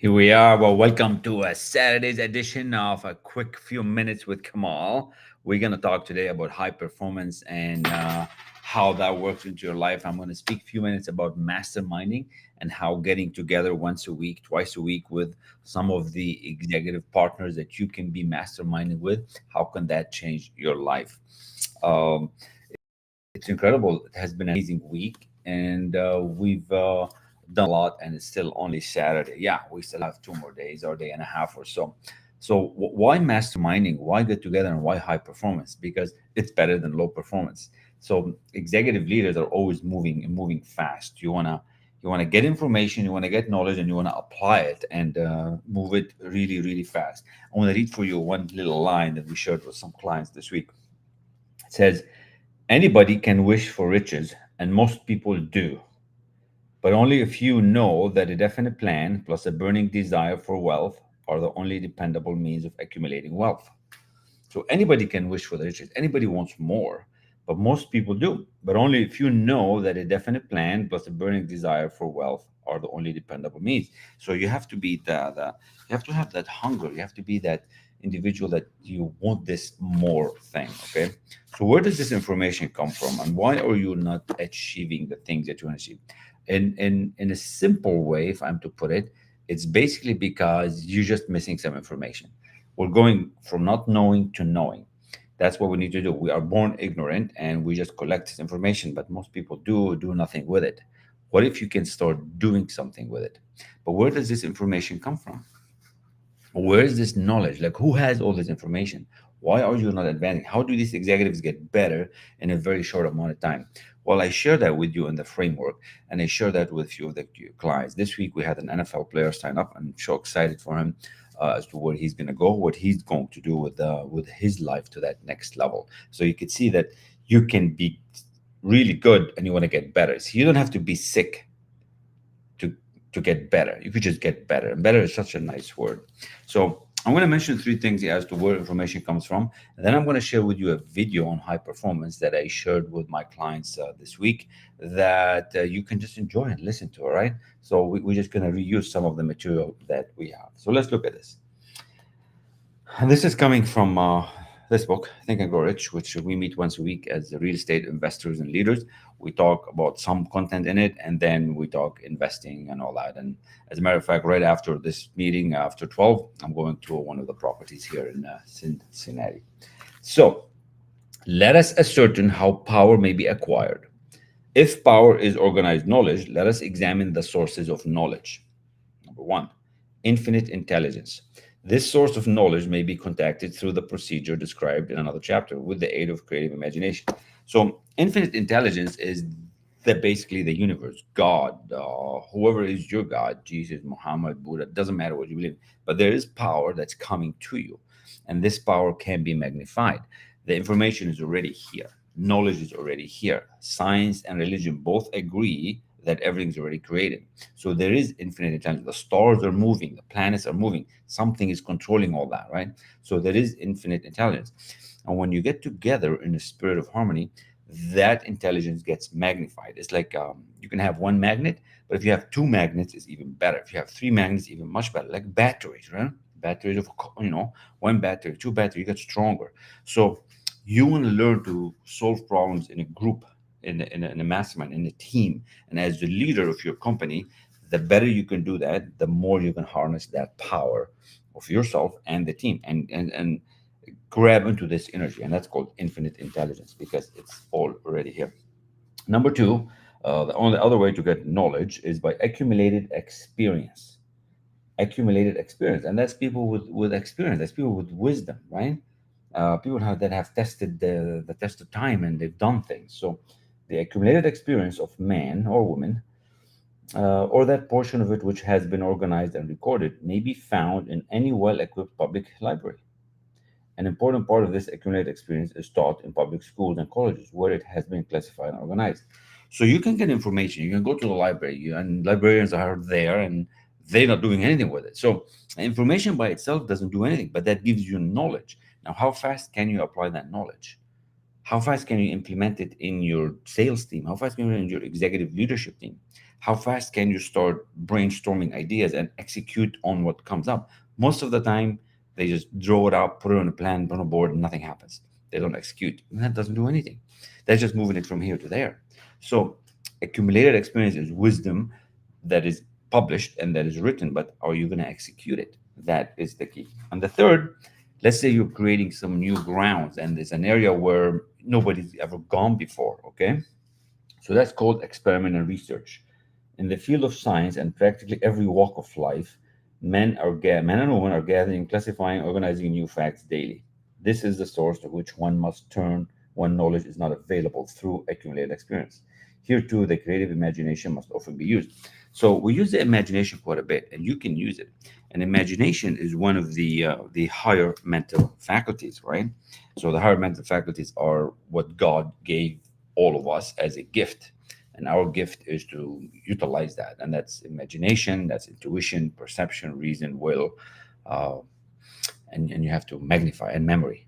Here we are. Well, welcome to a Saturday's edition of a quick few minutes with Kamal. We're going to talk today about high performance and how that works into your life. I'm going to speak a few minutes about masterminding and how getting together once a week, twice a week with some of the executive partners that you can be masterminding with, how can that change your life? Um, it's incredible. It has been an amazing week, and we've done a lot, and it's still only Saturday. Yeah, we still have 2 more days or a day and a half or so. So, why masterminding? Why get together, and why high performance? Because it's better than low performance. So, executive leaders are always moving and moving fast. You wanna get information, you wanna get knowledge, and you wanna apply it and move it really, really fast. I want to read for you one little line that we shared with some clients this week. It says, anybody can wish for riches, and most people do, but only a few know that a definite plan plus a burning desire for wealth are the only dependable means of accumulating wealth. So anybody can wish for the riches, anybody wants more, but most people do. But only if you know that a definite plan plus a burning desire for wealth are the only dependable means. So you have to be the you have to have that hunger. You have to be that individual that you want this more thing. Okay. So where does this information come from, and why are you not achieving the things that you want to achieve? In a simple way, if I'm to put it, it's basically because you're just missing some information. We're going from not knowing to knowing. That's what we need to do. We are born ignorant and we just collect this information, but most people do nothing with it. What if you can start doing something with it? But where does this information come from? Where is this knowledge? Like, who has all this information? Why are you not advancing? How do these executives get better in a very short amount of time? Well, I share that with you in the framework, and I share that with a few of the clients. This week, we had an NFL player sign up. I'm so excited for him as to where he's going to go, what he's going to do with his life to that next level. So you can see that you can be really good and you want to get better. So you don't have to be sick to to get better. You could just get better. And better is such a nice word. So I'm going to mention three things as to where information comes from. And then I'm going to share with you a video on high performance that I shared with my clients this week that you can just enjoy and listen to. All right. So we're just going to reuse some of the material that we have. So let's look at this. And this is coming from this book, Think and Grow Rich, which we meet once a week as real estate investors and leaders. We talk about some content in it, and then we talk investing and all that. And as a matter of fact, right after this meeting, after 12, I'm going to one of the properties here in Cincinnati. So let us ascertain how power may be acquired. If power is organized knowledge, let us examine the sources of knowledge. Number one, infinite intelligence. This source of knowledge may be contacted through the procedure described in another chapter with the aid of creative imagination. So, infinite intelligence is basically the universe, God, whoever is your God, Jesus, Muhammad, Buddha, doesn't matter what you believe, but there is power that's coming to you, and this power can be magnified. The information is already here, knowledge is already here. Science and religion both agree that everything's already created. So there is infinite intelligence. The stars are moving, the planets are moving. Something is controlling all that, right? So there is infinite intelligence. And when you get together in a spirit of harmony, that intelligence gets magnified. It's like you can have one magnet, but if you have two magnets, it's even better. If you have three magnets, even much better. Like batteries, right? Batteries of one battery, two battery, you get stronger. So you want to learn to solve problems in a group, in a mastermind, in a team, and as the leader of your company, the better you can do that, the more you can harness that power of yourself and the team, and grab into this energy, and that's called infinite intelligence because it's all already here. Number two, the only other way to get knowledge is by accumulated experience. Accumulated experience, and that's people with experience. That's people with wisdom, right? People that have tested the test of time and they've done things. So the accumulated experience of man or woman, or that portion of it which has been organized and recorded, may be found in any well-equipped public library. An important part of this accumulated experience is taught in public schools and colleges where it has been classified and organized. So you can get information. You can go to the library, and librarians are there, and they're not doing anything with it. So information by itself doesn't do anything, but that gives you knowledge. Now, how fast can you apply that knowledge? How fast can you implement it in your sales team? How fast can you in your executive leadership team? How fast can you start brainstorming ideas and execute on what comes up? Most of the time, they just draw it out, put it on a plan, put it on a board, and nothing happens. They don't execute. And that doesn't do anything. They're just moving it from here to there. So, accumulated experience is wisdom that is published and that is written, but are you going to execute it? That is the key. And the third, let's say you're creating some new grounds and there's an area where nobody's ever gone before, okay? So that's called experiment and research. In the field of science and practically every walk of life, men and women are gathering, classifying, organizing new facts daily. This is the source to which one must turn when knowledge is not available through accumulated experience. Here too, the creative imagination must often be used. So we use the imagination quite a bit, and you can use it. And imagination is one of the higher mental faculties, right? So the higher mental faculties are what God gave all of us as a gift, and our gift is to utilize that, and that's imagination, that's intuition, perception, reason, will, uh, and you have to magnify, and memory.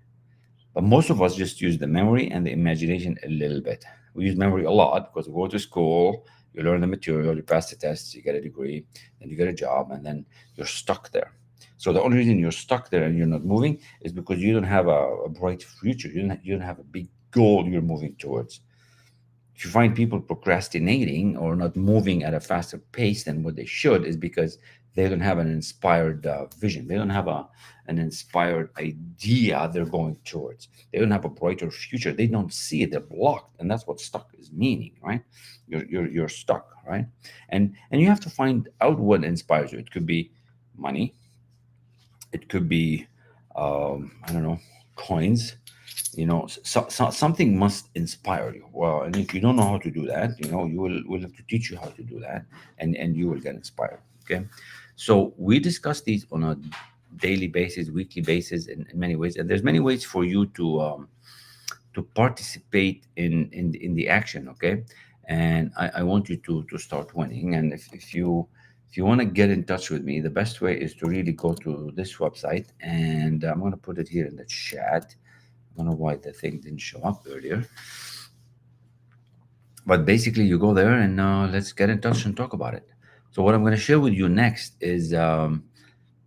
But most of us just use the memory and the imagination a little bit. We use memory a lot because we go to school, you learn the material, you pass the tests, you get a degree, then you get a job, and then you're stuck there. So the only reason you're stuck there and you're not moving is because you don't have a bright future. You don't have a big goal you're moving towards. If you find people procrastinating or not moving at a faster pace than what they should, is because they don't have an inspired vision. They don't have an inspired idea they're going towards. They don't have a brighter future. They don't see it. They're blocked, and that's what stuck is meaning, right? You're stuck, right? And you have to find out what inspires you. It could be money. It could be I don't know, coins. Something must inspire you. Well, and if you don't know how to do that, we'll have to teach you how to do that, and you will get inspired. Okay, so we discuss these on a daily basis, weekly basis, in many ways, and there's many ways for you to participate in the action. Okay, and I want you to start winning. And if you want to get in touch with me, the best way is to really go to this website, and I'm going to put it here in the chat. I don't know why the thing didn't show up earlier. But basically, you go there and let's get in touch and talk about it. So, what I'm going to share with you next is an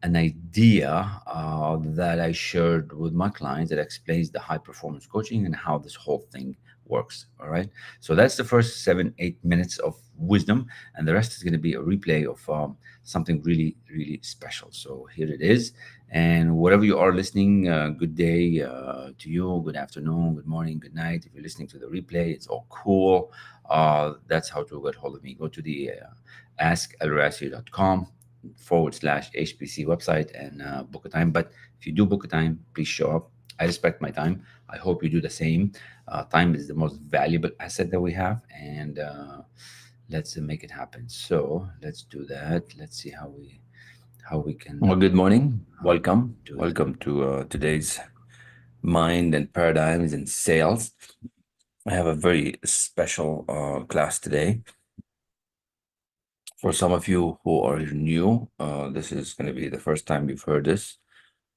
idea that I shared with my clients that explains the high performance coaching and how this whole thing works. All right. So that's the first 7, 8 minutes of wisdom, and the rest is going to be a replay of something really, really special. So here it is. And wherever you are listening, good day to you, good afternoon, good morning, good night. If you're listening to the replay, it's all cool. That's how to get hold of me. Go to the askelrassi.com/HPC website and book a time. But if you do book a time, please show up. I respect my time. I hope you do the same. Time is the most valuable asset that we have, and let's make it happen. So let's do that. Let's see how we can. Well, good morning. Welcome. do that. Welcome to today's Mind and Paradigms in Sales. I have a very special class today. For some of you who are new, this is going to be the first time you've heard this.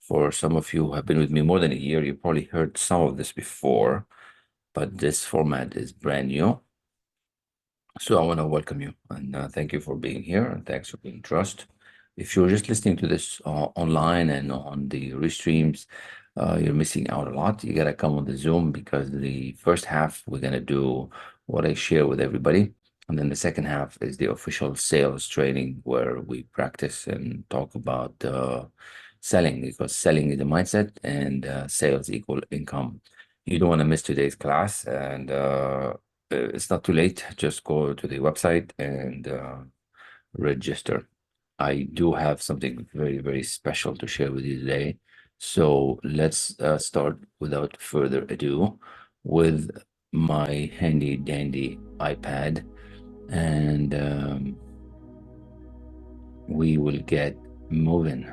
For some of you who have been with me more than a year, you probably heard some of this before, but this format is brand new. So I want to welcome you and thank you for being here and thanks for being trust. If you're just listening to this online and on the restreams, you're missing out a lot. You gotta come on the Zoom because the first half we're gonna do what I share with everybody, and then the second half is the official sales training where we practice and talk about selling, because selling is a mindset and sales equal income. You don't want to miss today's class, and it's not too late. Just go to the website and register. I do have something very, very special to share with you today. So let's start without further ado with my handy dandy iPad, and we will get moving.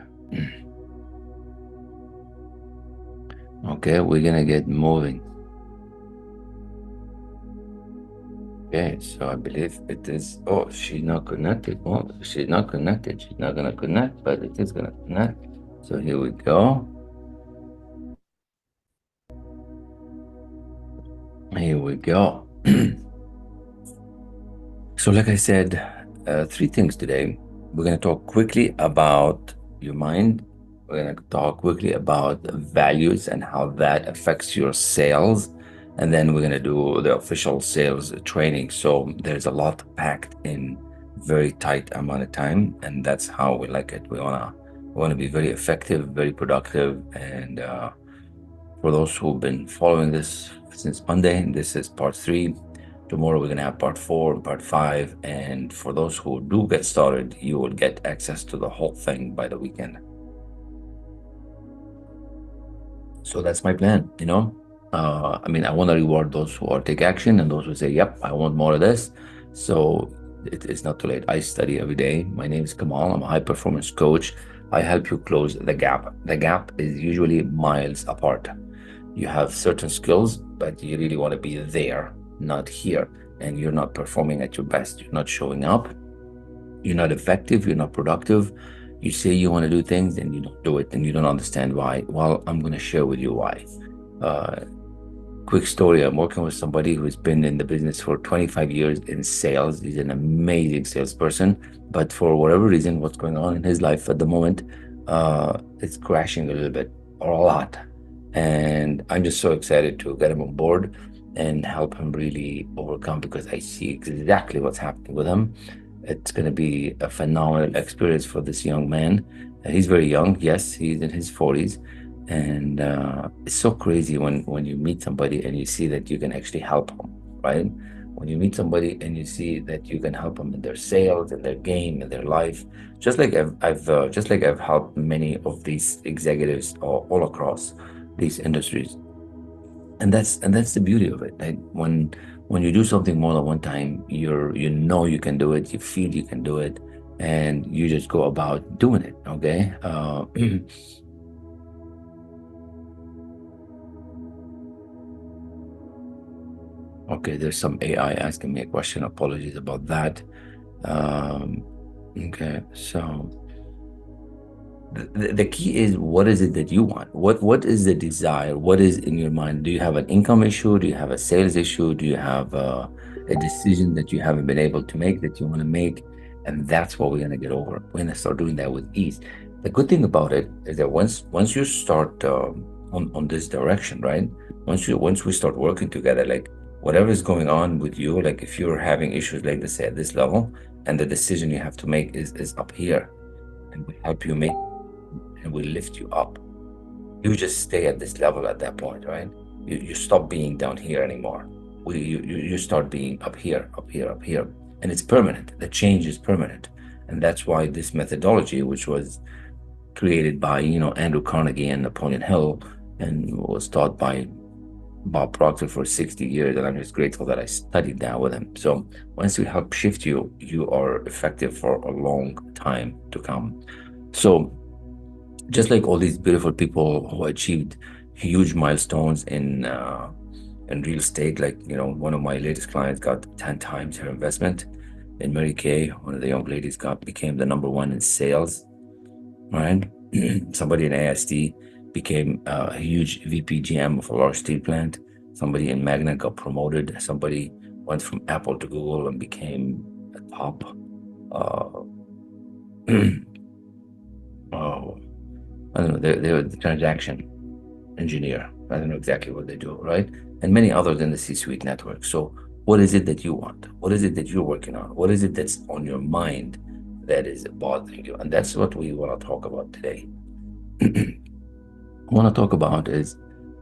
Okay, we're gonna get moving. Okay, so I believe it is. Oh, she's not connected. Oh, she's not connected. She's not gonna connect, but it is gonna connect. So here we go. Here we go. So, like I said, three things today. We're going to talk quickly about your mind. We're going to talk quickly about values and how that affects your sales. And then we're going to do the official sales training. So there's a lot packed in very tight amount of time. And that's how we like it. We want to be very effective, very productive. And for those who've been following this since Monday, this is part three. Tomorrow we're gonna have part four and part five. And for those who do get started, you will get access to the whole thing by the weekend. So that's my plan, you know. I mean, I want to reward those who are take action and those who say, "Yep, I want more of this." So it's not too late. I study every day. My name is Kamal. I'm a high performance coach. I help you close the gap. The gap is usually miles apart. You have certain skills, but you really want to be there, not here. And you're not performing at your best. You're not showing up. You're not effective. You're not productive. You say you want to do things and you don't do it and you don't understand why. Well, I'm going to share with you why. Uh, Quick story, I'm working with somebody who's been in the business for 25 years in sales. He's an amazing salesperson, but for whatever reason, what's going on in his life at the moment, it's crashing a little bit or a lot. And I'm just so excited to get him on board and help him really overcome because I see exactly what's happening with him. It's going to be a phenomenal experience for this young man. He's very young. Yes, he's in his 40s, and it's so crazy when you meet somebody and you see that you can actually help them, right? When you meet somebody and you see that you can help them in their sales, in their game, in their life, just like I've helped many of these executives all across these industries, and that's the beauty of it. Like when you do something more than one time, you know you can do it, you feel you can do it, and you just go about doing it. Okay. Okay, there's some AI asking me a question. Apologies about that. Um, okay, so the key is, what is it that you want? What is the desire? What is in your mind? Do you have an income issue? Do you have a sales issue? Do you have a decision that you haven't been able to make that you want to make? And that's what we're gonna get over. We're gonna start doing that with ease. The good thing about it is that once you start on this direction, right? Once we start working together, like whatever is going on with you, like if you're having issues like this at this level, and the decision you have to make is up here, and we help you make and we lift you up. You just stay at this level at that point, right? You stop being down here anymore. You start being up here, up here, up here. And it's permanent. The change is permanent. And that's why this methodology, which was created by, Andrew Carnegie and Napoleon Hill, and was taught by Bob Proctor for 60 years, and I'm just grateful that I studied that with him. So once we help shift you, you are effective for a long time to come. So just like all these beautiful people who achieved huge milestones in real estate, like one of my latest clients got 10 times her investment. And Mary Kay, one of the young ladies, became the number one in sales, right? Somebody in ASD became a huge VP GM of a large steel plant. Somebody in Magna got promoted. Somebody went from Apple to Google and became a top uh, oh, I don't know, they're the transaction engineer. I don't know exactly what they do, right? And many others in the C-suite network. So what is it that you want? What is it that you're working on? What is it that's on your mind that is bothering you? And that's what we want to talk about today. I want to talk about is,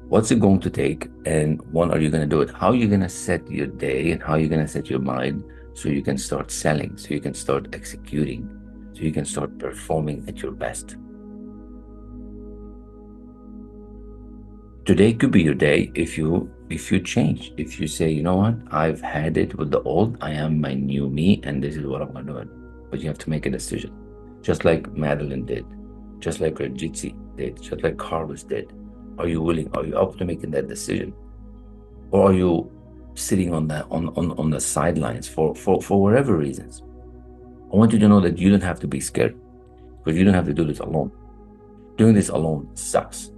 what's it going to take, and when are you going to do it? How are you going to set your day, and how are you going to set your mind so you can start selling, so you can start executing, so you can start performing at your best. Today could be your day if you change, if you say, you know what, I've had it with the old, I am my new me, and this is what I'm going to do. But you have to make a decision, just like Madeline did, just like Jitsi did, just like Carlos did. Are you willing? Are you up to making that decision, or are you sitting on the sidelines for whatever reasons? I want you to know that you don't have to be scared, because you don't have to do this alone. Doing this alone sucks.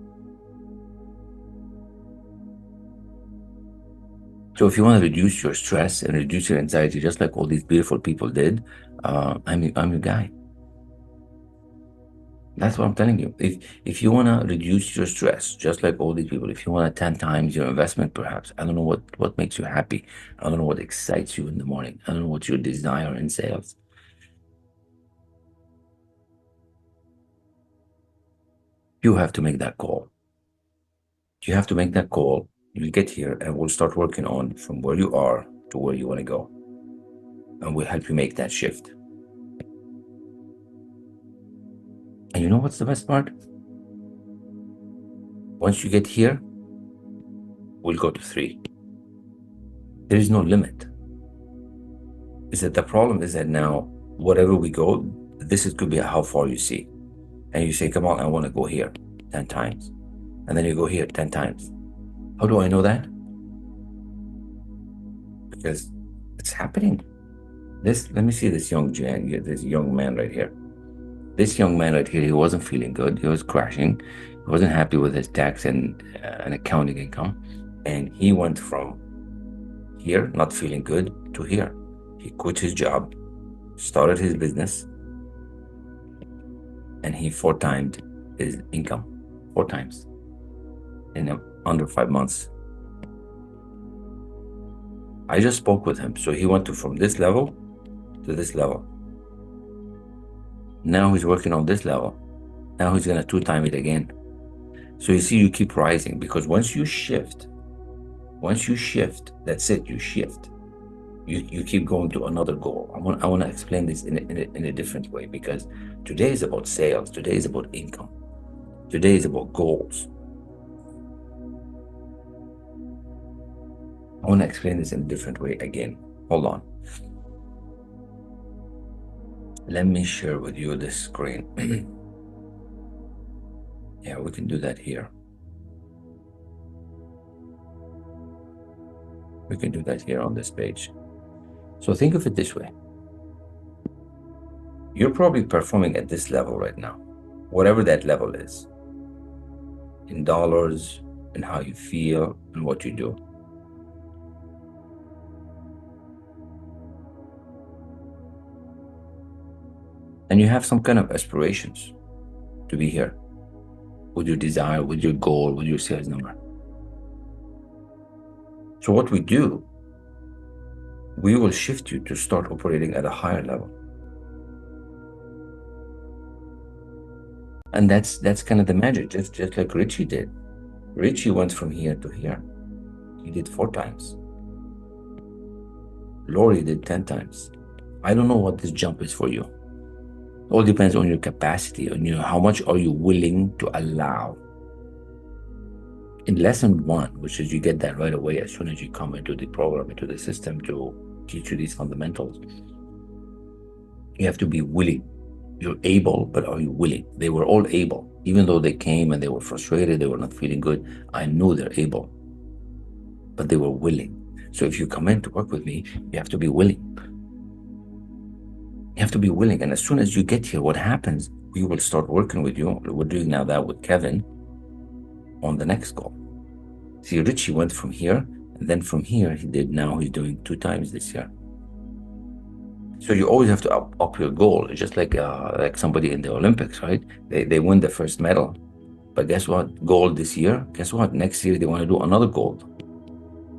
So if you want to reduce your stress and reduce your anxiety, just like all these beautiful people did, I'm your guy. That's what I'm telling you. If you want to reduce your stress, just like all these people, if you want to 10 times your investment, perhaps, I don't know what makes you happy. I don't know what excites you in the morning. I don't know what your desire in sales. You have to make that call. You have to make that call. You'll get here and we'll start working on from where you are to where you want to go. And we'll help you make that shift. And you know what's the best part? Once you get here, we'll go to 3. There is no limit. Is that the problem is that now, whatever we go, could be how far you see. And you say, come on, I want to go here 10 times. And then you go here 10 times. How do I know that? Because it's happening. Let me see this young man right here. This young man right here, he wasn't feeling good. He was crashing. He wasn't happy with his tax and accounting income. And he went from here, not feeling good, to here. He quit his job, started his business, and he 4-timed his income. 4 times in under 5 months. I just spoke with him. So he went from this level to this level. Now he's working on this level. Now he's going to 2-time it again. So you see, you keep rising, because once you shift, that's it, you shift. You keep going to another goal. I want to explain this in a different way, because today is about sales. Today is about income. Today is about goals. I want to explain this in a different way again. Hold on. Let me share with you this screen. Yeah, we can do that here. We can do that here on this page. So think of it this way. You're probably performing at this level right now, whatever that level is, in dollars, and how you feel, and what you do. And you have some kind of aspirations to be here, with your desire, with your goal, with your sales number. So what we do, we will shift you to start operating at a higher level. And that's kind of the magic, just like Richie did. Richie went from here to here. He did 4 times. Lori did 10 times. I don't know what this jump is for you. It all depends on your capacity, on how much are you willing to allow. In lesson 1, which is you get that right away as soon as you come into the program, into the system to teach you these fundamentals, you have to be willing. You're able, but are you willing? They were all able. Even though they came and they were frustrated, they were not feeling good, I knew they're able, but they were willing. So if you come in to work with me, you have to be willing. You have to be willing. And as soon as you get here, what happens, we will start working with you. We're doing now that with Kevin on the next goal. See, Richie went from here, and then from here he's doing 2 times this year. So you always have to up your goal. It's just like somebody in the Olympics, right? They win the first medal, but guess what? Gold this year. Guess what? Next year they want to do another gold,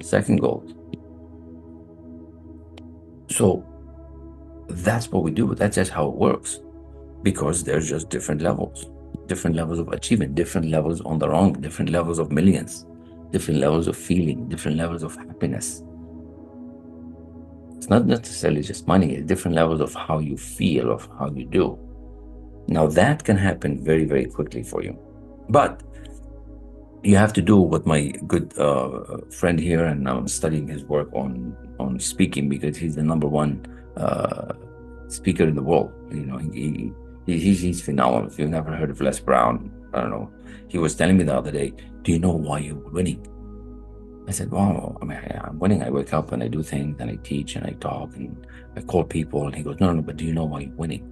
second gold. So that's what we do. That's just how it works, because there's just different levels of achievement, different levels on the wrong, different levels of millions, different levels of feeling, different levels of happiness. It's not necessarily just money, it's different levels of how you feel, of how you do. Now that can happen very, very quickly for you. But you have to do what my good friend here, and I'm studying his work on speaking, because he's the #1 speaker in the world. You know, he's phenomenal. If you've never heard of Les Brown, I don't know. He was telling me the other day, do you know why you're winning? I said, well, I mean, I'm winning. I wake up and I do things and I teach and I talk and I call people. And he goes, no, but do you know why you're winning?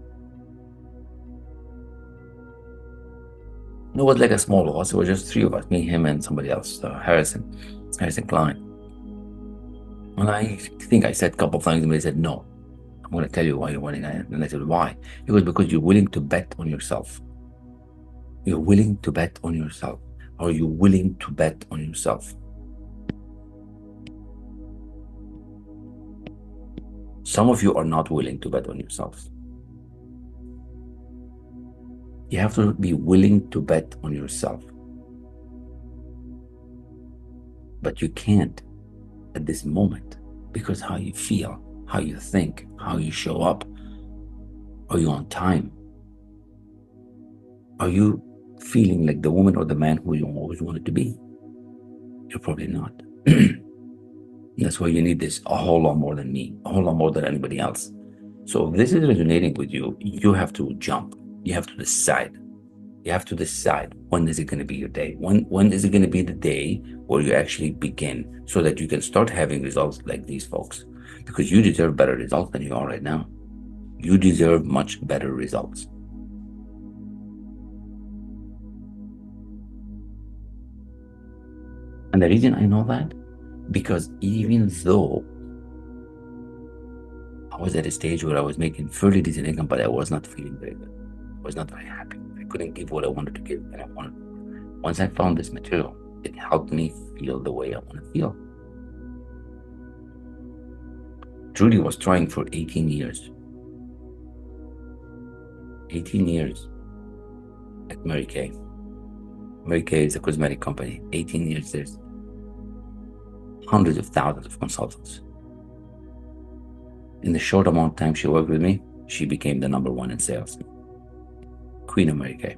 It was like a small of us. It was just 3 of us, me, him, and somebody else, Harrison Klein. And I think I said a couple of things, and he said, no, I'm going to tell you why you're winning. And I said, why? He goes, because you're willing to bet on yourself. You're willing to bet on yourself. Are you willing to bet on yourself? Some of you are not willing to bet on yourselves. You have to be willing to bet on yourself. But you can't at this moment because how you feel, how you think, how you show up. Are you on time? Are you feeling like the woman or the man who you always wanted to be? You're probably not. That's why you need this a whole lot more than me, a whole lot more than anybody else. So if this is resonating with you, you have to jump. You have to decide. You have to decide when is it going to be your day? When is it going to be the day where you actually begin so that you can start having results like these folks? Because you deserve better results than you are right now. You deserve much better results. And the reason I know that, because even though I was at a stage where I was making fairly decent income, but I was not feeling very good. I was not very happy. I couldn't give what I wanted to give, and I wanted more. Once I found this material, it helped me feel the way I want to feel. Judy was trying for 18 years. 18 years at Mary Kay. Mary Kay is a cosmetic company. 18 years, there's hundreds of thousands of consultants. In the short amount of time she worked with me, she became the #1 in sales. Queen of Mary Kay.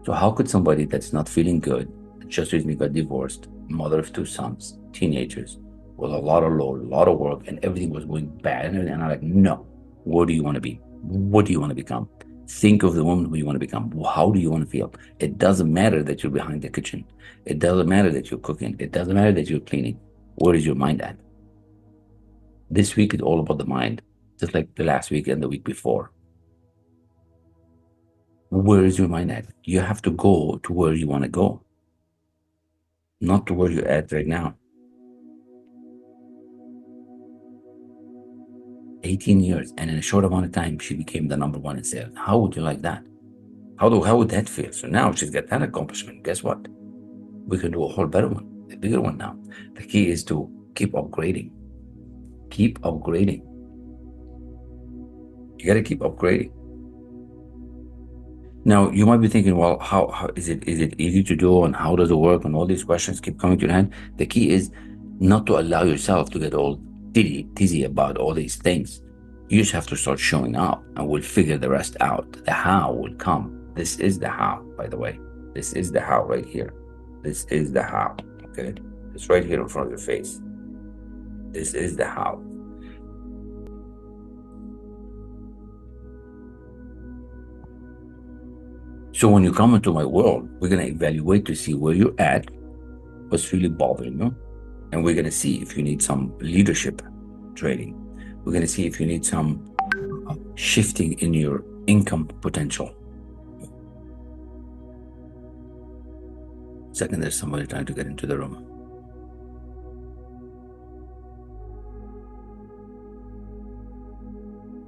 So how could somebody that's not feeling good, just recently got divorced, mother of 2 sons, teenagers, with a lot of load, a lot of work, and everything was going bad and everything, and I'm like, no, what do you want to be? What do you want to become? Think of the woman who you want to become. How do you want to feel? It doesn't matter that you're behind the kitchen. It doesn't matter that you're cooking. It doesn't matter that you're cleaning. Where is your mind at? This week is all about the mind, just like the last week and the week before. Where is your mind at? You have to go to where you want to go, not to where you're at right now. 18 years, and in a short amount of time, she became the #1 in sales. How would you like that? How would that feel? So now she's got that accomplishment. Guess what? We can do a whole better one, a bigger one now. The key is to keep upgrading. Keep upgrading. You got to keep upgrading. Now, you might be thinking, well, how is it easy to do, and how does it work? And all these questions keep coming to your head. The key is not to allow yourself to get all dizzy about all these things. You just have to start showing up, and we'll figure the rest out. The how will come. This is the how, by the way. This is the how right here. This is the how, okay? It's right here in front of your face. This is the how. So when you come into my world, we're going to evaluate to see where you're at, what's really bothering you, and we're going to see if you need some leadership training. We're going to see if you need some shifting in your income potential. Second, there's somebody trying to get into the room.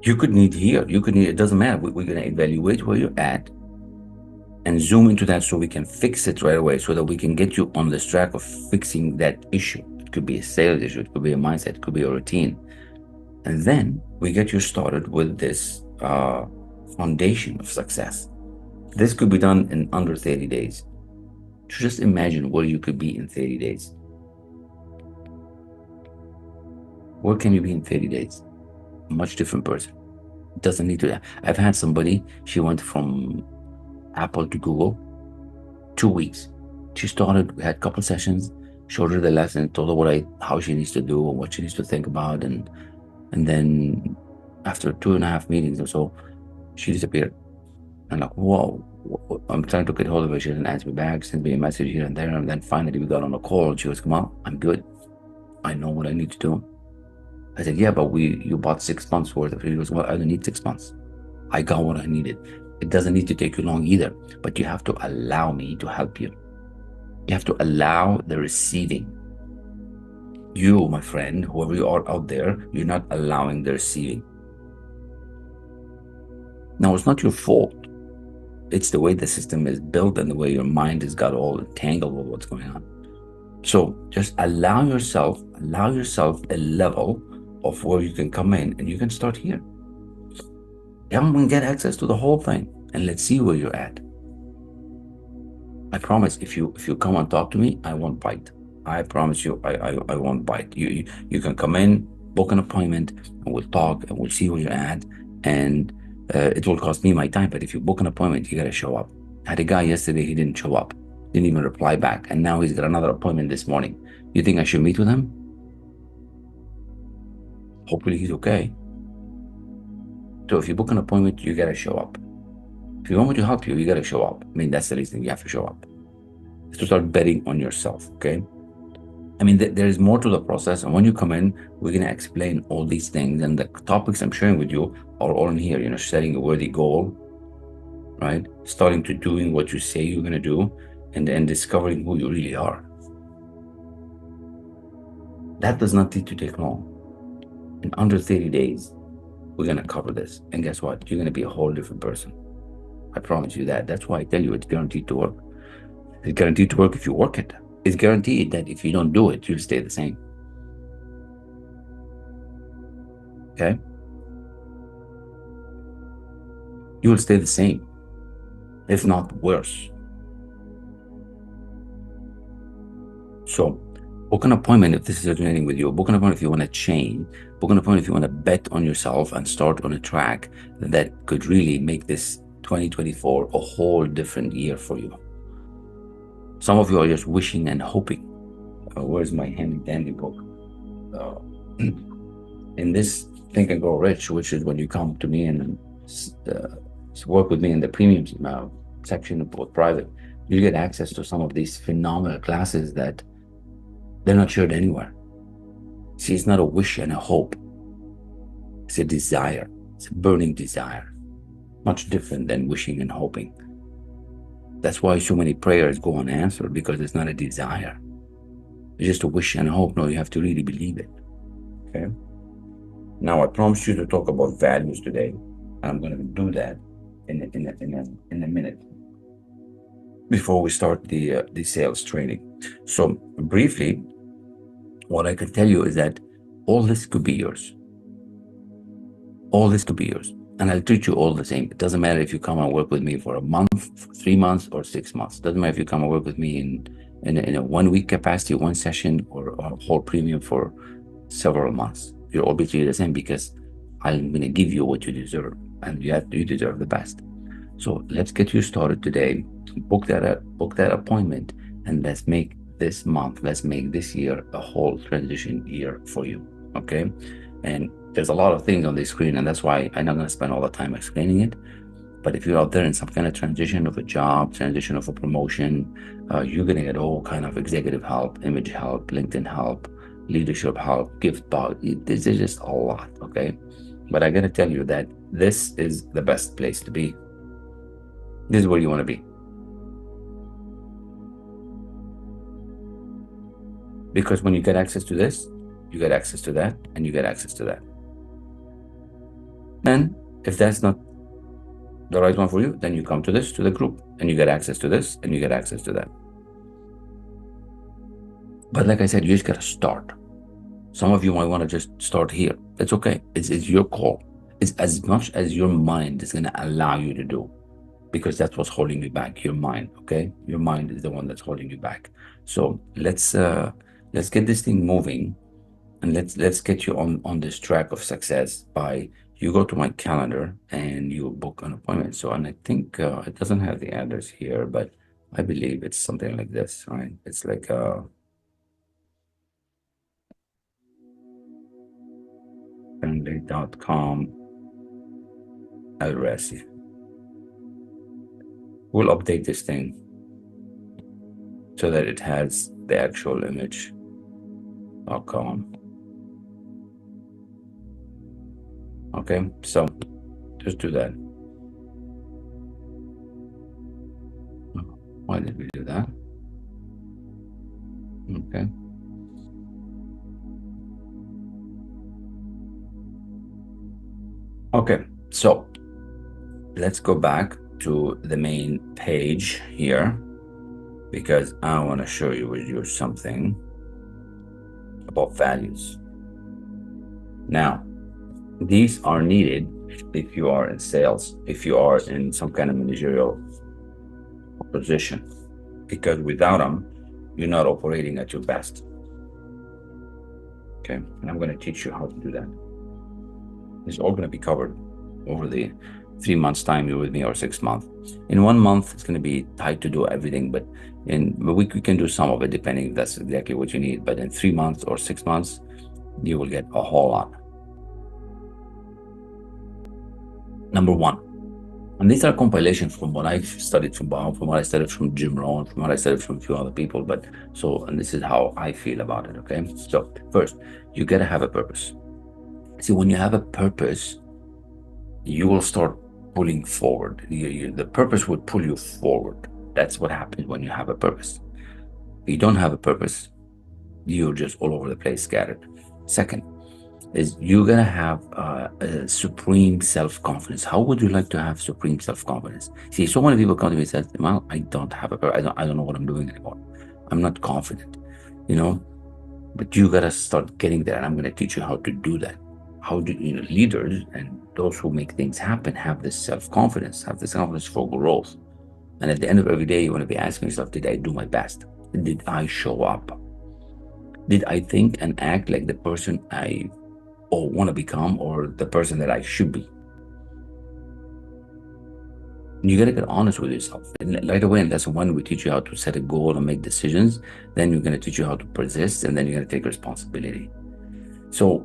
You could need here, you could need, it doesn't matter. We're going to evaluate where you're at and zoom into that so we can fix it right away, so that we can get you on this track of fixing that issue. It could be a sales issue, it could be a mindset, it could be a routine. And then we get you started with this foundation of success. This could be done in under 30 days. Just imagine where you could be in 30 days. Where can you be in 30 days? A much different person. It doesn't need to. I've had somebody, she went from Apple to Google, 2 weeks. She started, we had a couple sessions, showed her the lesson, told her how she needs to do and what she needs to think about, and then after 2.5 meetings or so, she disappeared. I'm like, whoa. I'm trying to get hold of her. She doesn't answer me back, sends me a message here and there, and then finally we got on a call, and she goes, Kamal, I'm good. I know what I need to do. I said, yeah, but you bought 6 months worth of it. He goes, well, I don't need 6 months. I got what I needed. It doesn't need to take you long either, but you have to allow me to help you. You have to allow the receiving. You, my friend, whoever you are out there, you're not allowing the receiving. Now, it's not your fault. It's the way the system is built and the way your mind has got all entangled with what's going on. So just allow yourself a level of where you can come in and you can start here. Come and get access to the whole thing and let's see where you're at. I promise if you come and talk to me, I won't bite. I promise you, I won't bite. You can come in, book an appointment, and we'll talk and we'll see where you're at. And it will cost me my time, but if you book an appointment, you gotta show up. I had a guy yesterday, he didn't show up, didn't even reply back, and now he's got another appointment this morning. You think I should meet with him? Hopefully he's okay. So if you book an appointment, you gotta show up. If you want me to help you, you gotta show up. I mean, that's the reason you have to show up. It's to start betting on yourself, okay? I mean, there is more to the process. And when you come in, we're going to explain all these things. And the topics I'm sharing with you are all in here, setting a worthy goal, right? Starting to doing what you say you're going to do, and then discovering who you really are. That does not need to take long. In under 30 days, we're going to cover this. And guess what? You're going to be a whole different person. I promise you that. That's why I tell you it's guaranteed to work. It's guaranteed to work if you work it. It's guaranteed that if you don't do it, you'll stay the same. Okay? You will stay the same, if not worse. So book an appointment if this is resonating with you. Book an appointment if you want to change. Book an appointment if you want to bet on yourself and start on a track that could really make this 2024 a whole different year for you. Some of you are just wishing and hoping. Where's my handy dandy book? In this Think and Grow Rich, which is when you come to me and work with me in the premium section of both private, you get access to some of these phenomenal classes that they're not shared anywhere. See, it's not a wish and a hope. It's a desire. It's a burning desire. Much different than wishing and hoping. That's why so many prayers go unanswered, because it's not a desire. It's just a wish and a hope. No, you have to really believe it. Okay? Now, I promised you to talk about values today, and I'm going to do that in a minute before we start the sales training. So briefly, what I can tell you is that all this could be yours. All this could be yours. And I'll treat you all the same. It doesn't matter if you come and work with me for a month, for 3 months, or 6 months. It doesn't matter if you come and work with me in a 1 week capacity, one session, or a whole premium for several months. You'll all be treated the same, because I'm going to give you what you deserve, and you deserve the best. So let's get you started today. Book that appointment, and let's make this month, let's make this year a whole transition year for you. Okay? And there's a lot of things on the screen, and that's why I'm not going to spend all the time explaining it. But if you're out there in some kind of transition of a job, transition of a promotion, you're going to get all kind of executive help, image help, LinkedIn help, leadership help, gift bug. This is just a lot, okay? But I got to tell you that this is the best place to be. This is where you want to be. Because when you get access to this, you get access to that, and you get access to that. And if that's not the right one for you, then you come to the group, and you get access to this, and you get access to that. But like I said, you just got to start. Some of you might want to just start here. It's okay. It's your call. It's as much as your mind is going to allow you to do, because that's what's holding you back, your mind, okay? Your mind is the one that's holding you back. So let's get this thing moving, and let's get you on this track of success by you go to my calendar and you book an appointment. So, and I think it doesn't have the address here, but I believe it's something like this, right? It's like family.com El-Rassi. We'll update this thing so that it has the actual image.com. Okay, so just do that. Why did we do that? Okay. Okay, so let's go back to the main page here because I want to show you something about values. Now, these are needed if you are in sales, if you are in some kind of managerial position, because without them, you're not operating at your best. Okay, and I'm going to teach you how to do that. It's all going to be covered over the 3 months time you're with me, or 6 months. In 1 month, it's going to be tight to do everything, but in a week, we can do some of it depending if that's exactly what you need. But in 3 months or 6 months, you will get a whole lot. Number one, and these are compilations from what I've studied from Bob, from what I studied from Jim Rohn, from what I studied from a few other people. And this is how I feel about it. Okay. So first, you got to have a purpose. See, when you have a purpose, you will start pulling forward. The purpose would pull you forward. That's what happens when you have a purpose. If you don't have a purpose, you're just all over the place, scattered. Second is you're gonna have a supreme self-confidence. How would you like to have supreme self-confidence? See, so many people come to me and say, "Well, I don't have a purpose. I don't know what I'm doing anymore. I'm not confident." You know, but you gotta start getting there, and I'm gonna teach you how to do that. How do leaders and those who make things happen have this self-confidence, have this confidence for growth. And at the end of every day, you want to be asking yourself, did I do my best? Did I show up? Did I think and act like the person I want to become, or the person that I should be? You got to get honest with yourself. And right away in lesson one, we teach you how to set a goal and make decisions. Then we're going to teach you how to persist, and then you're going to take responsibility. So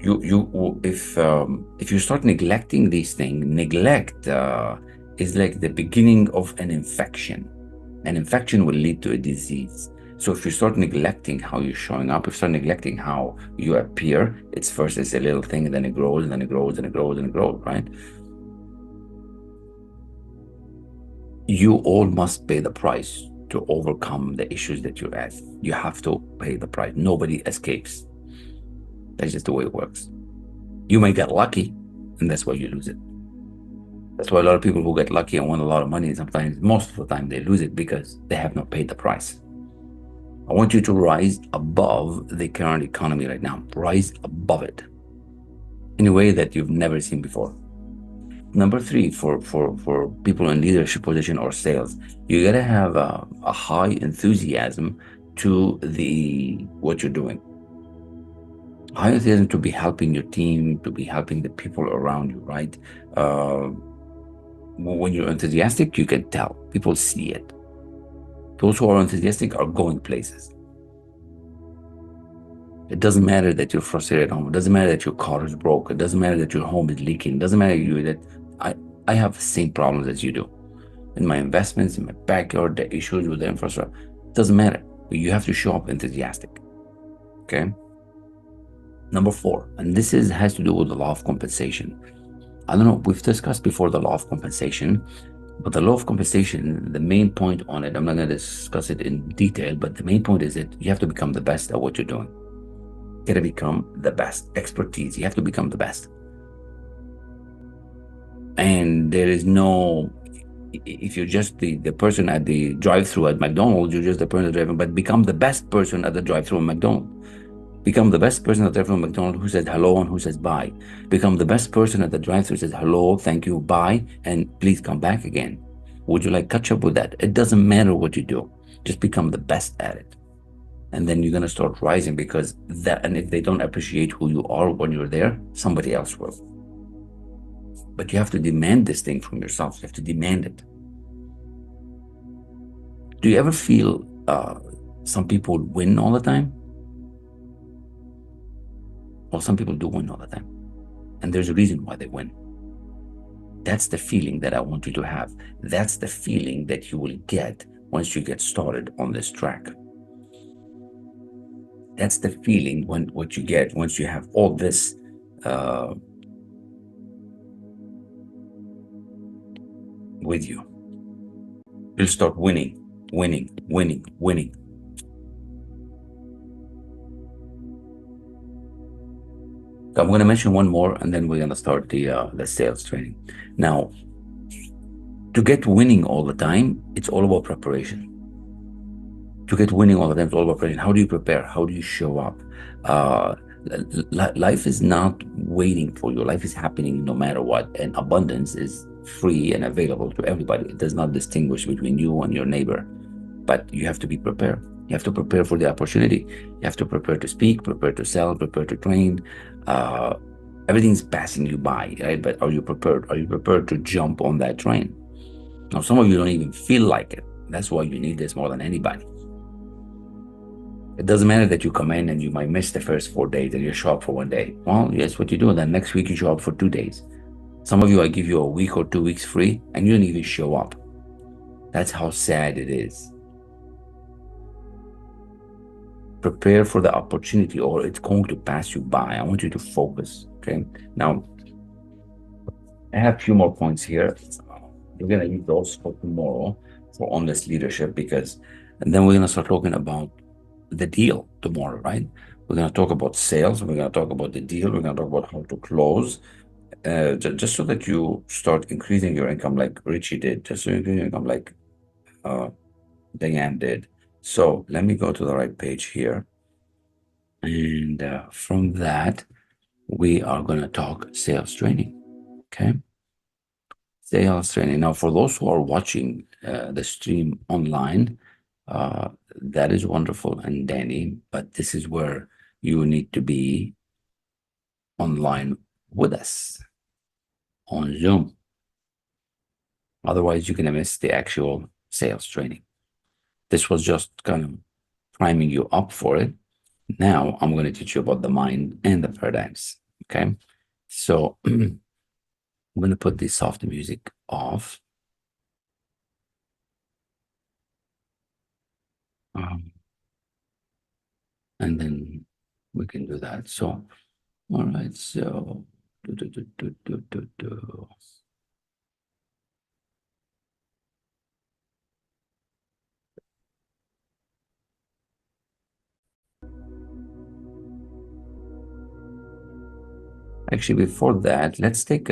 if you start neglecting these things, neglect is like the beginning of an infection. An infection will lead to a disease. So if you start neglecting how you're showing up, if you start neglecting how you appear, it's a little thing, and then it grows, and then it grows, and it grows, and it grows, right? You all must pay the price to overcome the issues that you're at. You have to pay the price. Nobody escapes. That's just the way it works. You may get lucky, and that's why you lose it. That's why a lot of people who get lucky and win a lot of money, sometimes, most of the time, they lose it because they have not paid the price. I want you to rise above the current economy right now. Rise above it in a way that you've never seen before. Number three, for people in leadership position or sales, you gotta have a high enthusiasm to what you're doing. High enthusiasm to be helping your team, to be helping the people around you, right? When you're enthusiastic, you can tell. People see it. Those who are enthusiastic are going places. It doesn't matter that you're frustrated at home. It doesn't matter that your car is broke. It doesn't matter that your home is leaking. It doesn't matter that I have the same problems as you do. In my investments, in my backyard, the issues with the infrastructure. It doesn't matter. But you have to show up enthusiastic. Okay? Number four, and this has to do with the law of compensation. I don't know, we've discussed before the law of compensation, but the law of compensation, the main point on it, I'm not going to discuss it in detail, but the main point is that you have to become the best at what you're doing. You got to become the best. Expertise, you have to become the best. And there is no, if you're just the person at the drive-thru at McDonald's, you're just the person driving, but become the best person at the drive-thru at McDonald's. Become the best person at the drive-thru at McDonald's who says hello and who says bye. Become the best person at the drive-thru who says hello, thank you, bye, and please come back again. Would you like catch up with that? It doesn't matter what you do. Just become the best at it. And then you're going to start rising, because and if they don't appreciate who you are when you're there, somebody else will. But you have to demand this thing from yourself. You have to demand it. Do you ever feel some people win all the time? Well, some people do win all the time. And there's a reason why they win. That's the feeling that I want you to have. That's the feeling that you will get once you get started on this track. That's the feeling what you get once you have all this with you. You'll start winning, winning, winning, winning. . I'm going to mention one more, and then we're going to start the sales training. Now, to get winning all the time, it's all about preparation. To get winning all the time, it's all about preparation. How do you prepare? How do you show up? Uh, Life is not waiting for you. Life is happening no matter what, and abundance is free and available to everybody. It does not distinguish between you and your neighbor, but you have to be prepared. You have to prepare for the opportunity. You have to prepare to speak, prepare to sell, prepare to train. Uh, Everything's passing you by, right? But are you prepared? Are you prepared to jump on that train? Now, some of you don't even feel like it. That's why you need this more than anybody. It doesn't matter that you come in and you might miss the first 4 days and you show up for one day. Well, yes, what you do. Then next week you show up for 2 days. Some of you, I give you a week or 2 weeks free and you don't even show up. That's how sad it is. Prepare for the opportunity or it's going to pass you by. I want you to focus. Okay. Now, I have a few more points here. We're going to use those for tomorrow for honest leadership and then we're going to start talking about the deal tomorrow, right? We're going to talk about sales. We're going to talk about the deal. We're going to talk about how to close, just so that you start increasing your income like Richie did, just so you increase your income like uh, Diane did. So let me go to the right page here. And from that, we are going to talk sales training. Okay. Sales training. Now, for those who are watching the stream online, that is wonderful and dandy, but this is where you need to be online with us on Zoom. Otherwise, you're going to miss the actual sales training. This was just kind of priming you up for it. Now, I'm going to teach you about the mind and the paradigms. Okay. So, I'm going to put the soft music off. And then we can do that. So, all right. So, actually, before that, let's take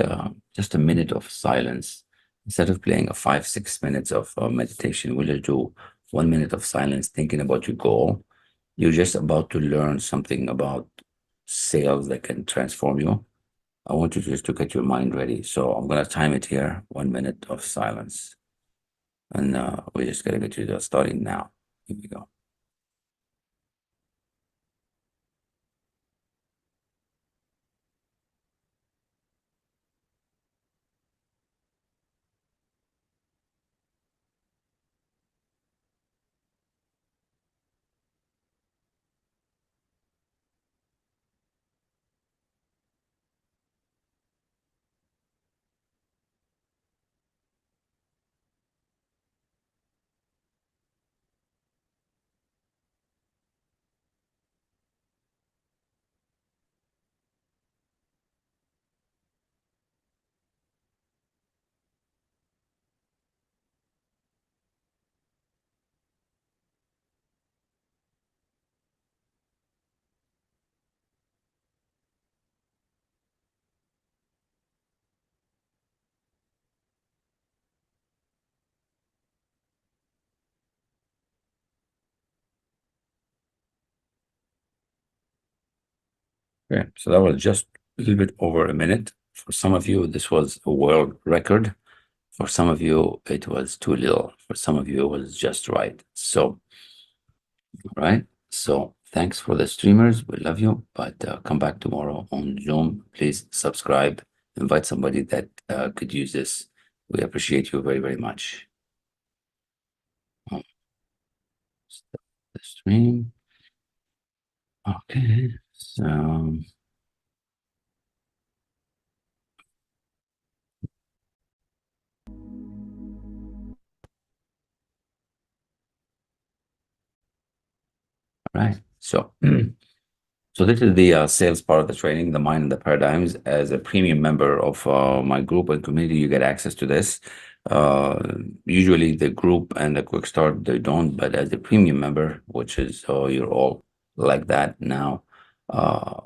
just a minute of silence. Instead of playing a 5, 6 minutes of meditation, we'll just do 1 minute of silence thinking about your goal. You're just about to learn something about sales that can transform you. I want you just to get your mind ready. So I'm going to time it here, 1 minute of silence. And we're just going to get you starting now. Here we go. Okay, so that was just a little bit over a minute. For some of you, this was a world record. For some of you, it was too little. For some of you, it was just right. So, right. So, thanks for the streamers. We love you. But come back tomorrow on Zoom. Please subscribe. Invite somebody that could use this. We appreciate you very, very much. Stop the stream. Okay. So. Right. So, so this is the sales part of the training, the mind and the paradigms. As a premium member of my group and community, you get access to this. Usually the group and the quick start, they don't, but as a premium member, which is you're all like that now, uh,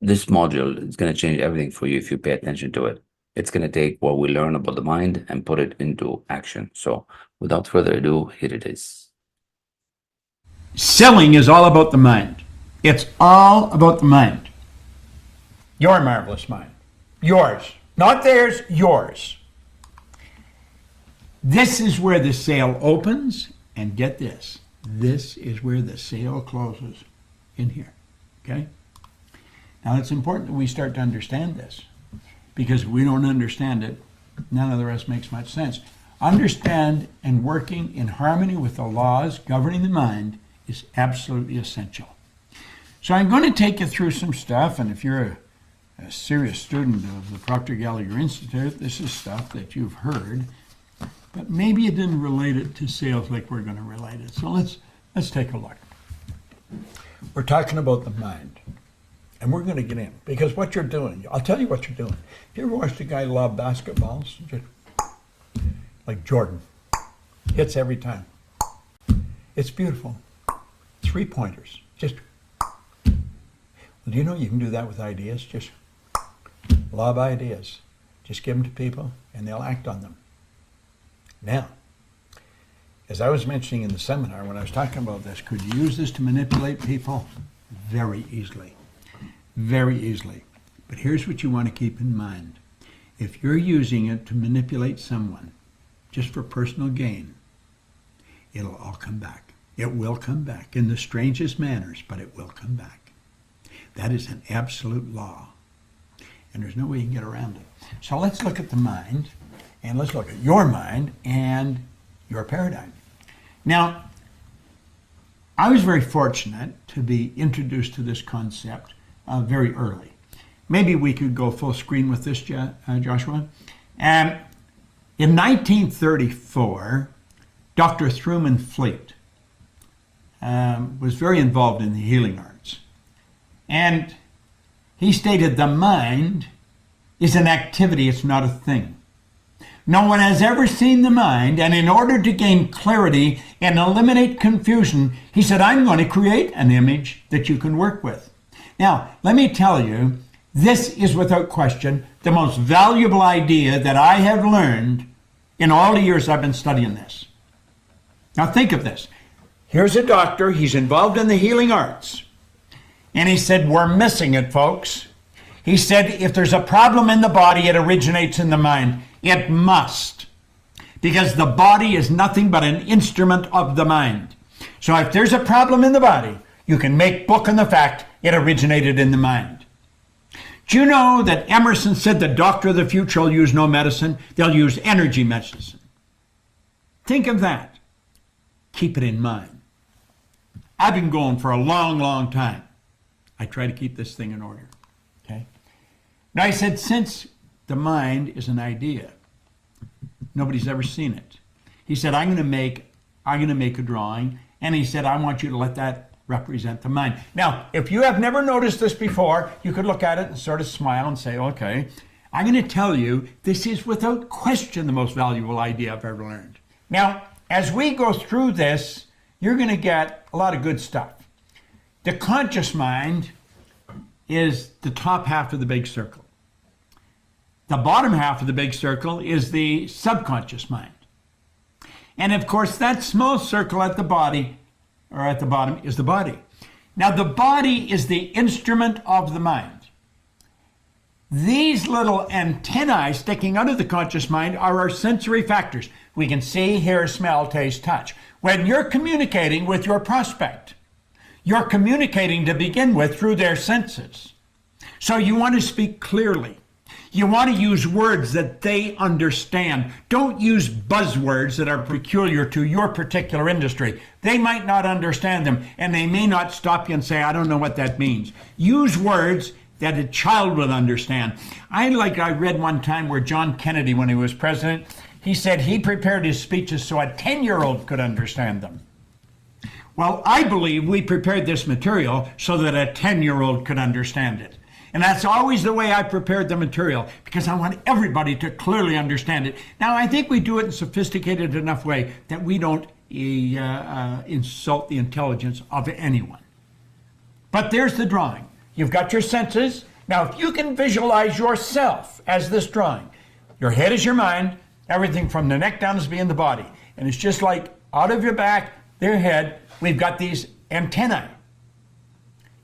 This module is going to change everything for you if you pay attention to it. It's going to take what we learn about the mind and put it into action. So without further ado, here it is. Selling is all about the mind. It's all about the mind. Your marvelous mind. Yours. Not theirs, yours. This is where the sale opens, and get this. This is where the sale closes, in here. Okay? Now it's important that we start to understand this, because if we don't understand it, none of the rest makes much sense. Understand and working in harmony with the laws governing the mind is absolutely essential. So I'm going to take you through some stuff, and if you're a serious student of the Proctor Gallagher Institute, this is stuff that you've heard, but maybe you didn't relate it to sales like we're going to relate it. So let's take a look. We're talking about the mind, and we're going to get in, because what you're doing, I'll tell you what you're doing. You ever watched a guy lob basketballs? Just like Jordan, hits every time. It's beautiful. 3-pointers, just. Well, do you know you can do that with ideas? Just lob ideas. Just give them to people, and they'll act on them. Now, as I was mentioning in the seminar when I was talking about this, could you use this to manipulate people? Very easily. Very easily. But here's what you want to keep in mind. If you're using it to manipulate someone just for personal gain, it'll all come back. It will come back in the strangest manners, but it will come back. That is an absolute law. And there's no way you can get around it. So let's look at the mind, and let's look at your mind and your paradigm. Now, I was very fortunate to be introduced to this concept very early. Maybe we could go full screen with this, Joshua. In 1934, Dr. Thurman Fleet was very involved in the healing arts. And he stated the mind is an activity, it's not a thing. No one has ever seen the mind, and in order to gain clarity and eliminate confusion, he said, I'm going to create an image that you can work with. Now, let me tell you, this is without question the most valuable idea that I have learned in all the years I've been studying this. Now think of this. Here's a doctor, he's involved in the healing arts. And he said, we're missing it, folks. He said, if there's a problem in the body, it originates in the mind. It must. Because the body is nothing but an instrument of the mind. So if there's a problem in the body, you can make book on the fact it originated in the mind. Do you know that Emerson said the doctor of the future will use no medicine? They'll use energy medicine. Think of that. Keep it in mind. I've been going for a long, long time. I try to keep this thing in order. Okay? Now I said, since the mind is an idea, nobody's ever seen it. He said, I'm going to make a drawing, and he said, I want you to let that represent the mind. Now, if you have never noticed this before, you could look at it and sort of smile and say, okay, I'm going to tell you this is without question the most valuable idea I've ever learned. Now, as we go through this, you're going to get a lot of good stuff. The conscious mind is the top half of the big circle. The bottom half of the big circle is the subconscious mind. And of course, that small circle at the body, or at the bottom, is the body. Now, the body is the instrument of the mind. These little antennae sticking out of the conscious mind are our sensory factors. We can see, hear, smell, taste, touch. When you're communicating with your prospect, you're communicating to begin with through their senses. So you want to speak clearly. You want to use words that they understand. Don't use buzzwords that are peculiar to your particular industry. They might not understand them, and they may not stop you and say, I don't know what that means. Use words that a child will understand. I read one time where John Kennedy, when he was president, he said he prepared his speeches so a 10-year-old could understand them. Well, I believe we prepared this material so that a 10-year-old could understand it. And that's always the way I prepared the material, because I want everybody to clearly understand it. Now, I think we do it in a sophisticated enough way that we don't insult the intelligence of anyone. But there's the drawing. You've got your senses, Now, if you can visualize yourself as this drawing, your head is your mind, everything from the neck down is being the body. And it's just like out of your back, their head, we've got these antennae.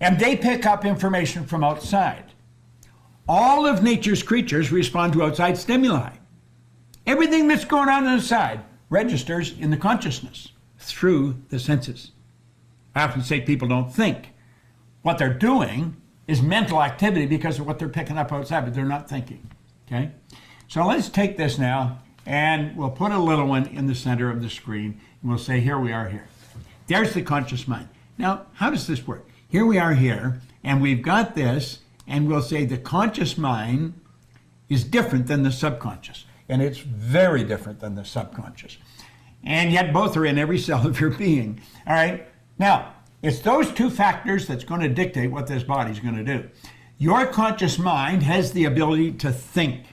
And they pick up information from outside. All of nature's creatures respond to outside stimuli. Everything that's going on inside registers in the consciousness through the senses. I often say people don't think. What they're doing is mental activity because of what they're picking up outside, but they're not thinking. Okay? So let's take this now, and we'll put a little one in the center of the screen, and we'll say, here we are here. There's the conscious mind. Now, how does this work? Here we are here, and we've got this, and we'll say the conscious mind is different than the subconscious, and it's very different than the subconscious. And yet both are in every cell of your being. All right? Now, it's those two factors that's going to dictate what this body's going to do. Your conscious mind has the ability to think.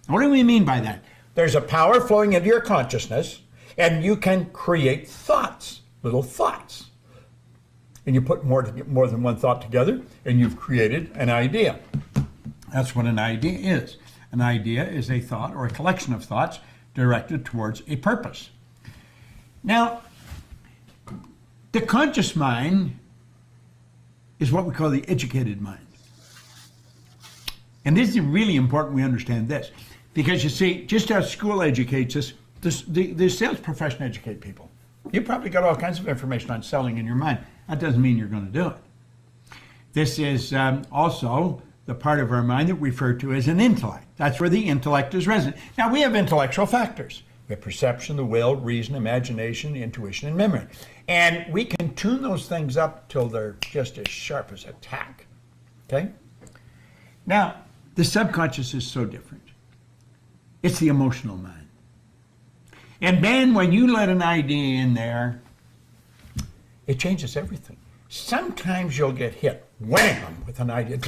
What do we mean by that? There's a power flowing into your consciousness, and you can create thoughts, little thoughts. And you put more than one thought together, and you've created an idea. That's what an idea is. An idea is a thought or a collection of thoughts directed towards a purpose. Now, the conscious mind is what we call the educated mind. And this is really important we understand this. Because you see, just as school educates us, the sales profession educate people. You probably got all kinds of information on selling in your mind. That doesn't mean you're going to do it. This is also the part of our mind that we refer to as an intellect. That's where the intellect is resident. Now, we have intellectual factors. We have perception, the will, reason, imagination, intuition, and memory. And we can tune those things up till they're just as sharp as a tack. Okay? Now, the subconscious is so different. It's the emotional mind. And then when you let an idea in there, it changes everything. Sometimes you'll get hit, wham, with an idea.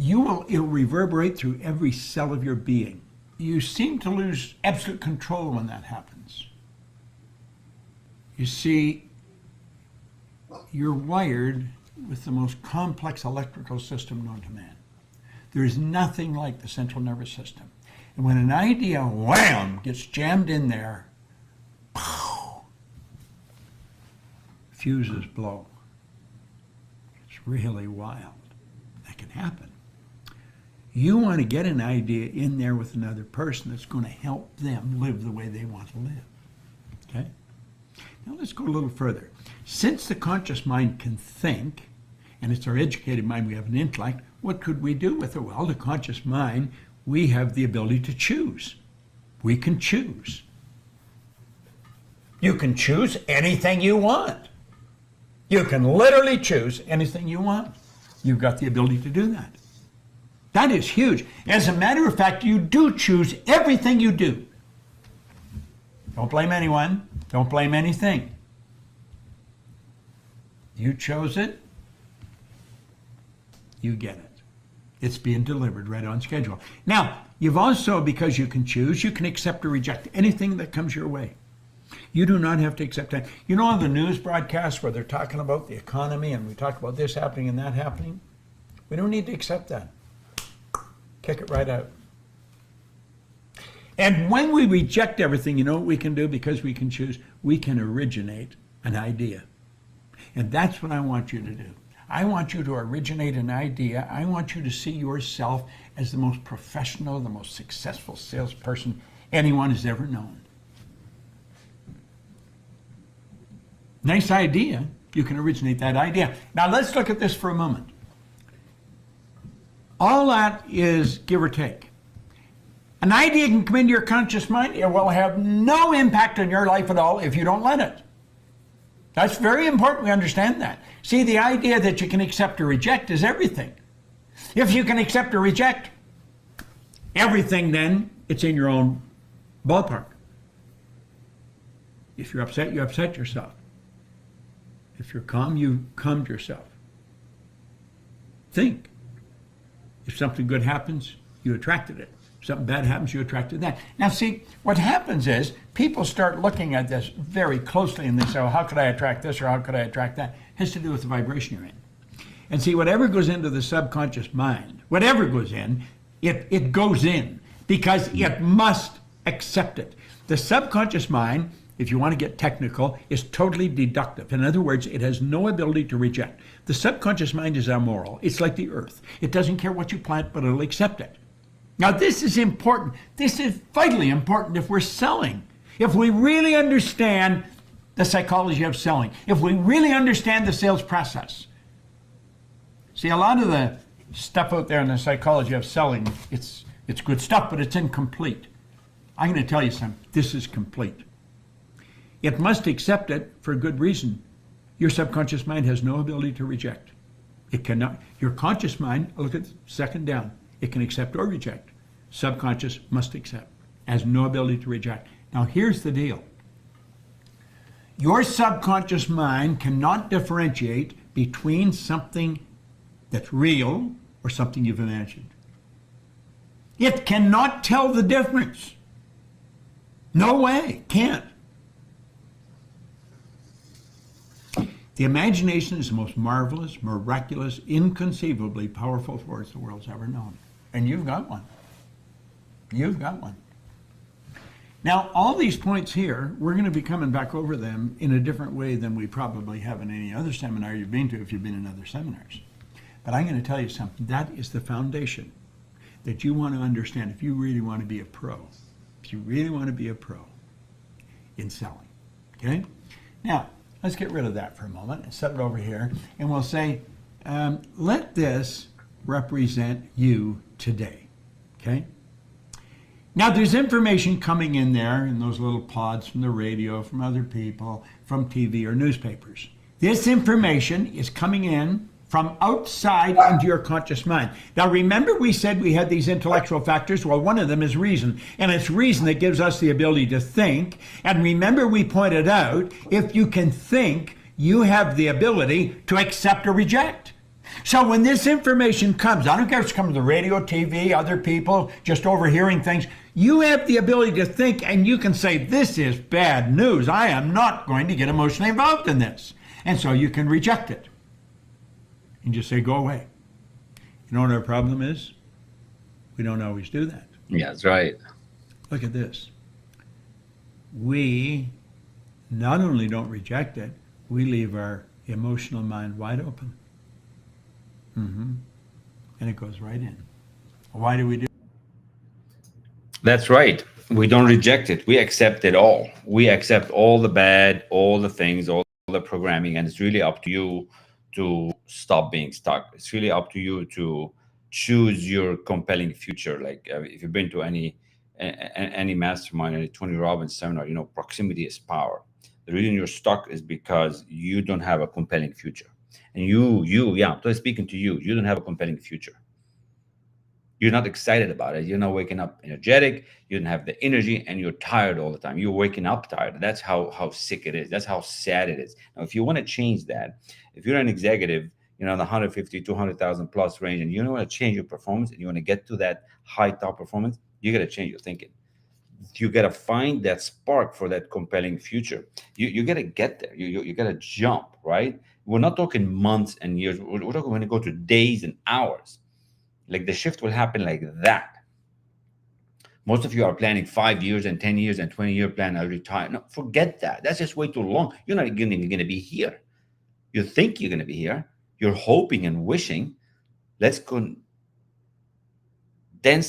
It'll reverberate through every cell of your being. You seem to lose absolute control when that happens. You see, you're wired with the most complex electrical system known to man. There is nothing like the central nervous system. And when an idea, wham, gets jammed in there, pow, fuses blow. It's really wild. That can happen. You want to get an idea in there with another person that's going to help them live the way they want to live. Okay? Now let's go a little further. Since the conscious mind can think, and it's our educated mind, we have an intellect, what could we do with it? Well, the conscious mind, we have the ability to choose. We can choose. You can choose anything you want. You can literally choose anything you want. You've got the ability to do that. That is huge. As a matter of fact, you do choose everything you do. Don't blame anyone. Don't blame anything. You chose it. You get it. It's being delivered right on schedule. Now, you've also, because you can choose, you can accept or reject anything that comes your way. You do not have to accept that. You know on the news broadcasts where they're talking about the economy and we talk about this happening and that happening? We don't need to accept that. Kick it right out. And when we reject everything, you know what we can do because we can choose? We can originate an idea. And that's what I want you to do. I want you to originate an idea. I want you to see yourself as the most professional, the most successful salesperson anyone has ever known. Nice idea. You can originate that idea. Now let's look at this for a moment. All that is give or take. An idea can come into your conscious mind. It will have no impact on your life at all if you don't let it. That's very important we understand that. See, the idea that you can accept or reject is everything. If you can accept or reject everything, then it's in your own ballpark. If you're upset, you upset yourself. If you're calm, you calmed yourself. Think. If something good happens, you attracted it. If something bad happens, you attracted that. Now see, what happens is people start looking at this very closely and they say, well, how could I attract this or how could I attract that? It has to do with the vibration you're in. And see, whatever goes into the subconscious mind, whatever goes in, it goes in because it must accept it. The subconscious mind, if you want to get technical, is totally deductive. In other words, it has no ability to reject. The subconscious mind is amoral. It's like the earth. It doesn't care what you plant, but it'll accept it. Now, this is important. This is vitally important if we're selling. If we really understand the psychology of selling, if we really understand the sales process. See, a lot of the stuff out there in the psychology of selling, it's good stuff, but it's incomplete. I'm going to tell you something. This is complete. It must accept it for a good reason. Your subconscious mind has no ability to reject. It cannot. Your conscious mind, look at the second down, it can accept or reject. Subconscious must accept, has no ability to reject. Now here's the deal. Your subconscious mind cannot differentiate between something that's real or something you've imagined. It cannot tell the difference. No way, can't. The imagination is the most marvelous, miraculous, inconceivably powerful force the world's ever known. And you've got one. You've got one. Now, all these points here, we're going to be coming back over them in a different way than we probably have in any other seminar you've been to if you've been in other seminars. But I'm going to tell you something. That is the foundation that you want to understand if you really want to be a pro. If you really want to be a pro in selling. Okay? Now, let's get rid of that for a moment and set it over here. And we'll say, let this represent you today. Okay? Now, there's information coming in there in those little pods from the radio, from other people, from TV or newspapers. This information is coming in from outside into your conscious mind. Now, remember we said we had these intellectual factors? Well, one of them is reason, and it's reason that gives us the ability to think. And remember we pointed out, if you can think, you have the ability to accept or reject. So when this information comes, I don't care if it's coming to the radio, TV, other people, just overhearing things, you have the ability to think and you can say, this is bad news. I am not going to get emotionally involved in this. And so you can reject it. And just say, go away. You know what our problem is? We don't always do that. Yeah, that's right. Look at this. We not only don't reject it, we leave our emotional mind wide open. And it goes right in. Why do we do? That's right. We don't reject it. We accept it all. We accept all the bad, all the things, all the programming, and it's really up to you to stop being stuck. It's really up to you to choose your compelling future. Like if you've been to any mastermind, any Tony Robbins seminar, you know, proximity is power. The reason you're stuck is because you don't have a compelling future. And I'm speaking to you. You don't have a compelling future. You're not excited about it. You're not waking up energetic. You don't have the energy, and you're tired all the time. You're waking up tired. That's how sick it is. That's how sad it is. Now, if you want to change that, if you're an executive, you know, in the 150, 200,000 plus range, and you want to change your performance, and you want to get to that high top performance, you got to change your thinking. You got to find that spark for that compelling future. You got to get there. You got to jump, right? We're not talking months and years. We're talking when you go to days and hours. Like the shift will happen like that. Most of you are planning 5 years and 10 years and 20-year plan. I retire. No, forget that. That's just way too long. You're not even going to be here. You think you're going to be here. You're hoping and wishing. Let's condense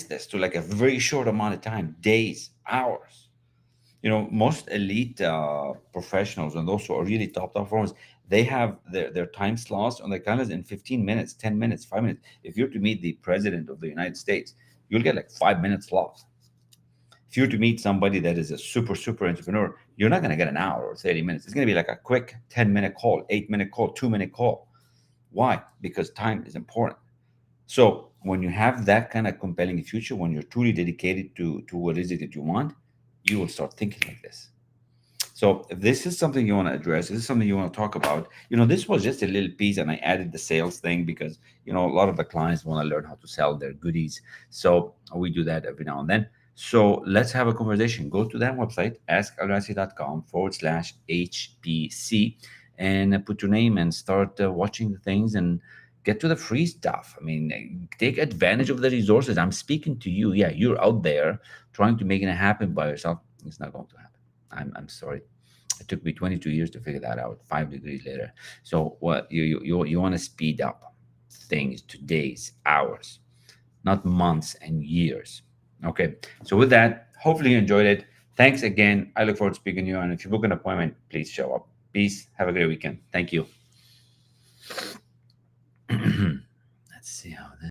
this to like a very short amount of time, days, hours. You know, most elite professionals and those who are really top performers, they have their time slots on their calendars in 15 minutes, 10 minutes, 5 minutes. If you're to meet the president of the United States, you'll get like 5 minute slots. If you're to meet somebody that is a super entrepreneur, you're not going to get an hour or 30 minutes. It's going to be like a quick 10-minute call, 8-minute call, 2-minute call. Why? Because time is important. So when you have that kind of compelling future, when you're truly dedicated to what is it that you want, you will start thinking like this. So if this is something you want to address, this is something you want to talk about, you know, this was just a little piece, and I added the sales thing because, you know, a lot of the clients want to learn how to sell their goodies. So we do that every now and then. So let's have a conversation. Go to that website, askelrassi.com/HPC, and put your name and start watching the things. And, Get to the free stuff. I mean, take advantage of the resources. I'm speaking to you. Yeah, you're out there trying to make it happen by yourself. It's not going to happen. I'm sorry. It took me 22 years to figure that out. 5 degrees later. So what you want to speed up things to days, hours, not months and years. Okay. So with that, hopefully you enjoyed it. Thanks again. I look forward to speaking to you. And if you book an appointment, please show up. Peace. Have a great weekend. Thank you. Let's see how this.